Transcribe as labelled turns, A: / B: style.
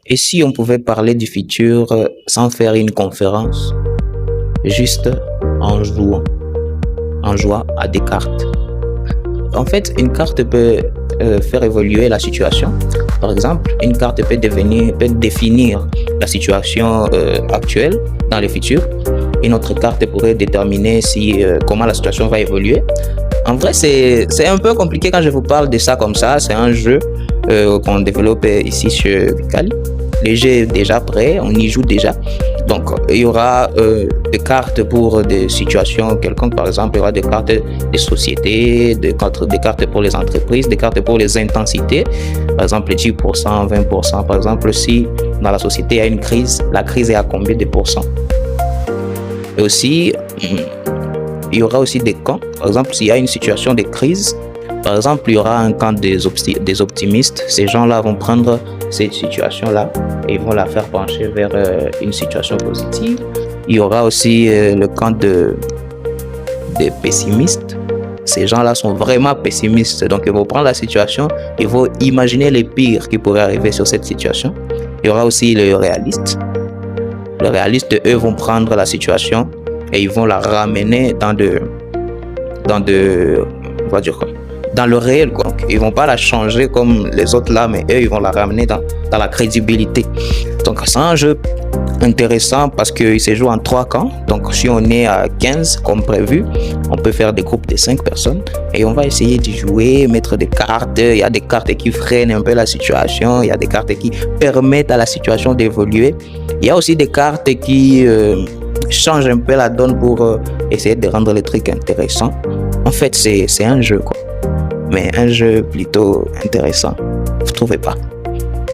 A: Et si on pouvait parler du futur sans faire une conférence, juste en jouant, en jouant à des cartes. En fait, une carte peut faire évoluer la situation. Par exemple, une carte peut définir la situation actuelle dans le futur. Une autre carte pourrait déterminer comment la situation va évoluer. En vrai, c'est un peu compliqué quand je vous parle de ça comme ça. C'est un jeu qu'on développe ici chez Vicali. Le jeu est déjà prêt, on y joue déjà. Donc, il y aura des cartes pour des situations quelconques. Par exemple, il y aura des cartes des sociétés, des cartes pour les entreprises, des cartes pour les intensités. Par exemple, 10%, 20%. Par exemple, si dans la société il y a une crise, la crise est à combien de pourcents? Et aussi, il y aura aussi des camps. Par exemple, s'il y a une situation de crise, par exemple, il y aura un camp des optimistes. Ces gens-là vont prendre cette situation-là et vont la faire pencher vers une situation positive. Il y aura aussi le camp des pessimistes. Ces gens-là sont vraiment pessimistes. Donc, ils vont prendre la situation, ils vont imaginer les pires qui pourraient arriver sur cette situation. Il y aura aussi les réalistes. Les réalistes, eux, vont prendre la situation et ils vont la ramener dans on va dire quoi, dans le réel, quoi. Donc, ils vont pas la changer comme les autres là, mais eux, ils vont la ramener dans la crédibilité. Donc, c'est un jeu intéressant parce qu'il se joue en 3 camps. Donc, si on est à 15 comme prévu, on peut faire des groupes de 5 personnes et on va essayer de jouer, mettre des cartes. Il y a des cartes qui freinent un peu la situation. Il y a des cartes qui permettent à la situation d'évoluer. Il y a aussi des cartes qui changent un peu la donne pour essayer de rendre les trucs intéressants. En fait, c'est un jeu, quoi. Mais un jeu plutôt intéressant. Vous trouvez pas?